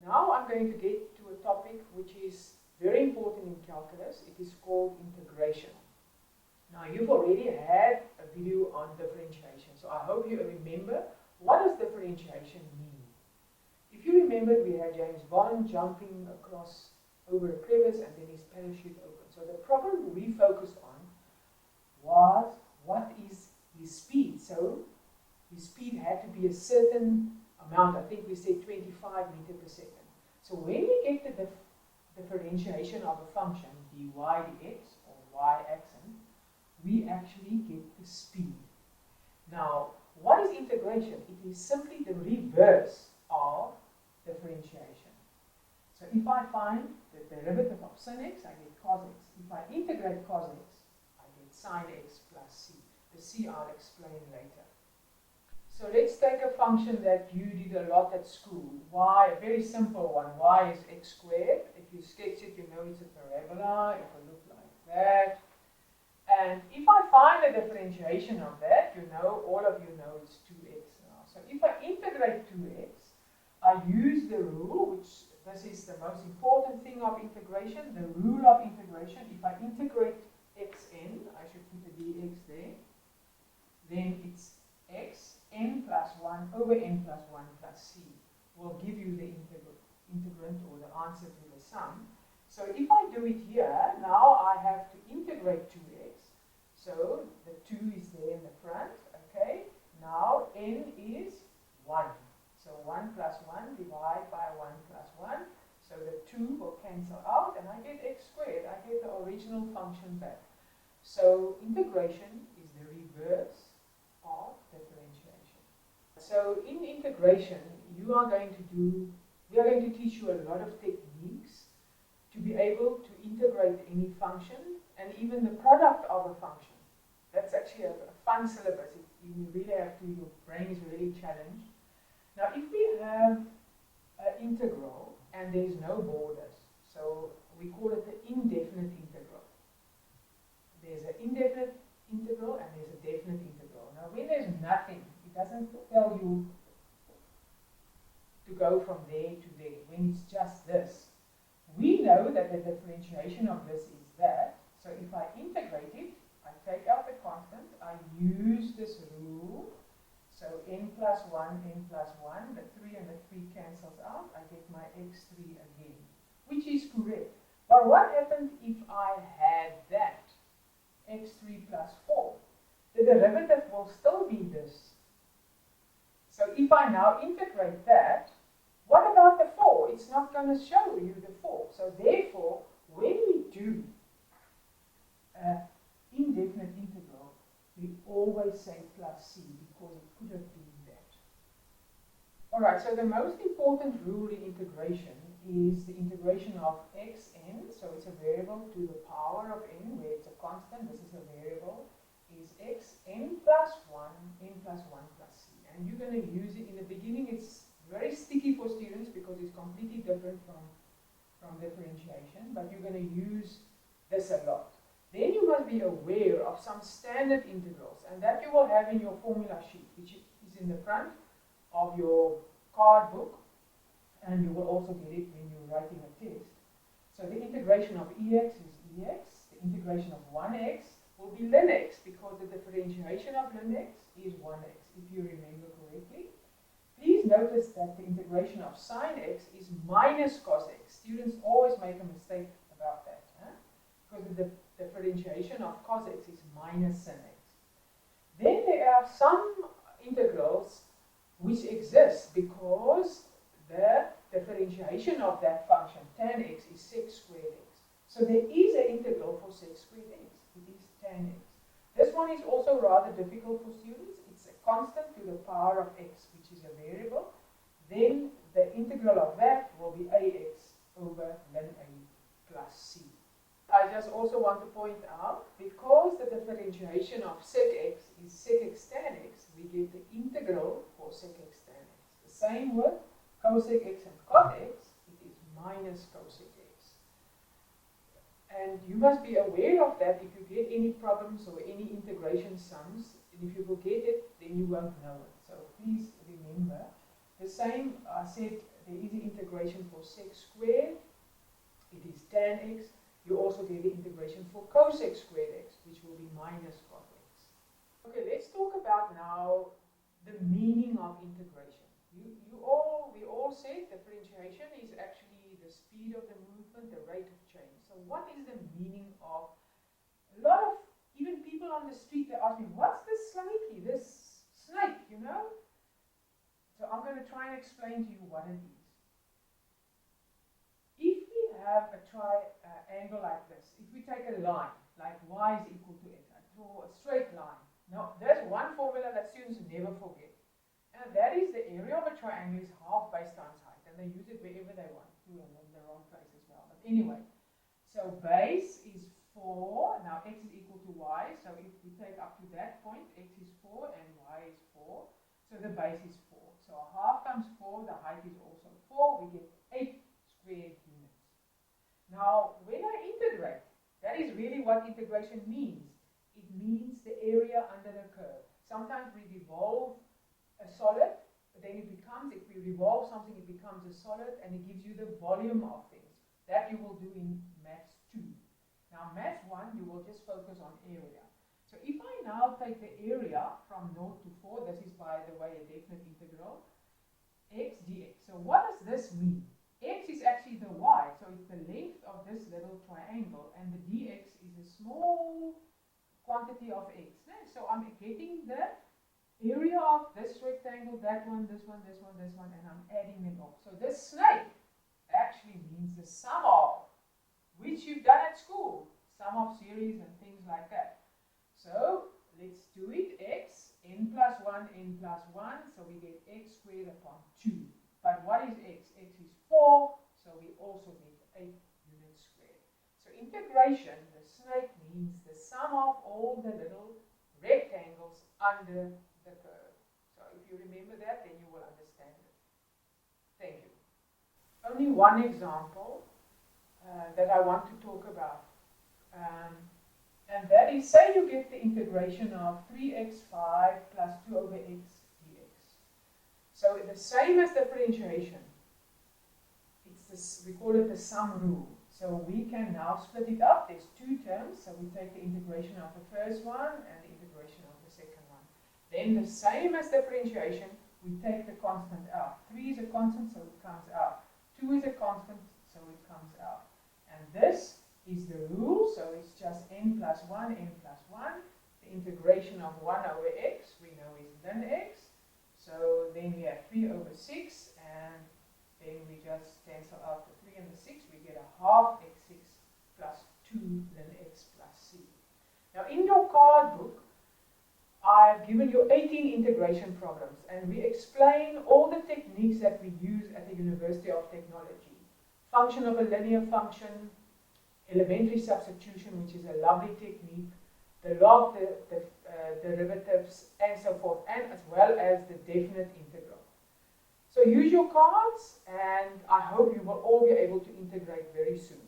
Now I'm going to get to a topic which is very important in calculus. It is called integration. Now you've already had a video on differentiation, so I hope you remember what does differentiation mean. If you remember, we had James Bond jumping across over a crevice and then his parachute opened. So the problem we focused on was what is his speed. So his speed had to be a certain amount. I think we said 25 meters per second. So when we get the differentiation of a function, dy dx or y-axis, we actually get the speed. Now, what is integration? It is simply the reverse of differentiation. So if I find the derivative of sin x, I get cos x. If I integrate cos x, I get sin x plus c. The c I'll explain later. So let's take a function that you did a lot at school. Y, a very simple one. Y is x squared. If you sketch it, you know it's a parabola. It will look like that. And if I find the differentiation of that, you know, all of you know it's 2x now. So if I integrate 2x, I use the rule, which this is the most important thing of integration, the rule of integration. If I integrate xn, I should put the dx there, then it's x n plus 1 over n plus 1 plus c will give you the integrand or the answer to the sum. So if I do it here, now I have to integrate 2x. So the 2 is there in the front, okay? Now n is 1. So 1 plus 1 divided by 1 plus 1. So the 2 will cancel out and I get x squared. I get the original function back. So integration is the reverse of differentiation. So in integration, we are going to teach you a lot of techniques to be able to integrate any function and even the product of a function. That's actually a fun syllabus. You really have to, your brain is really challenged. Now if we have an integral and there's no borders, so we call it the indefinite integral. There's an indefinite integral and there's a definite integral. Now when there's nothing, it doesn't tell you to go from there to there. When it's just this, we know that the differentiation of this is that. So if I integrate it, I take out the constant, I use this rule. So n plus 1, n plus 1, the 3 and the 3 cancels out, I get my x3 again, which is correct. But what happened if I had that, x3 plus 4? The derivative will still be this. So if I now integrate that, what about the 4? It's not going to show you the 4. So therefore, when we do an indefinite integral, we always say plus c because it could have been that. Alright, so the most important rule in integration is the integration of xn, so it's a variable to the power of n, where it's a constant, this is a variable, is xn plus 1, n plus 1 plus c. And you're going to use it in the beginning. It's very sticky for students because it's completely different from differentiation, but you're going to use this a lot. Then you must be aware of some standard integrals, and that you will have in your formula sheet, which is in the front of your card book, and you will also get it when you're writing a test. So the integration of ex is ex, the integration of 1x will be ln x, because the differentiation of ln x is 1x, if you remember correctly. Please notice that the integration of sin x is minus cos x. Students always make a mistake about that, because the differentiation of cos x is minus sin x. Then there are some integrals which exist because the differentiation of that function, tan x, is sec squared x. So there is an integral for sec squared x. It is tan x. This one is also rather difficult for students. It's a constant to the power of x, which is a variable. Then the integral of that will be ax over ln a plus c. I just also want to point out, because the differentiation of sec x is sec x tan x, we get the integral for sec x tan x. The same with cosec x and cot x, it is minus cosec x. And you must be aware of that if you get any problems or any integration sums. And if you forget it, then you won't know it. So please remember The same, I said there is the integration for sec squared, it is tan x. You also get the integration for cosec squared x, which will be minus cot x. Okay, let's talk about now the meaning of integration. We all said differentiation is actually the speed of the movement, the rate of change. So what is the meaning of, a lot of, even people on the street, they ask me, what's this snakey, this snake, you know? So I'm going to try and explain to you what it is. If we have a triangle like this, if we take a line, like y is equal to x, I draw a straight line. Now, there's one formula that students never forget. And that is the area of a triangle is half base times height. And they use it wherever they want to, and in the wrong place as well. But anyway, so base is 4. Now x is equal to y. So if we take up to that point, x is 4 and y is 4. So the base is 4. So half times 4, the height is also 4. We get 8 squared units. Now, when I integrate, that is really what integration means. It means the area under the curve. Sometimes we revolve a solid, but then it becomes, if we revolve something, it becomes a solid, and it gives you the volume of things. That you will do in Maths 2. Now, Maths 1, you will just focus on area. So if I now take the area from 0 to 4, this is, by the way, a definite integral, x dx. So what does this mean? X is actually the y, so it's the length of this little triangle, and the dx is a small quantity of x. So I'm getting the area of this rectangle, that one, this one, this one, this one, and I'm adding them up. So this snake actually means the sum of, which you've done at school, sum of series and things like that. So let's do it. X, n plus 1, n plus 1, so we get x squared upon 2. But what is x? X is 4, so we also get 8 units squared. So integration, the snake means the sum of all the little rectangles under the curve. So if you remember that, then you will understand it. Thank you. Only one example that I want to talk about. And that is, say you get the integration of 3x5 plus 2 over x dx. So the same as differentiation. It's this, we call it the sum rule. So we can now split it up. There's two terms. So we take the integration of the first one and the integration of the second one. Then the same as differentiation, we take the constant out. 3 is a constant, so it comes out. 2 is a constant, so it comes out. And this is the rule, so it's just n plus 1, n plus 1. The integration of 1 over x, we know is ln x. So then we have 3 over 6, and then we just cancel out the 3 and the 6. We get a half x6 plus 2 ln x plus c. Now in your card book, I've given you 18 integration problems, and we explain all the techniques that we use at the University of Technology. Function of a linear function, elementary substitution, which is a lovely technique, the log derivatives, and so forth, and as well as the definite integral. So use your cards, and I hope you will all be able to integrate very soon.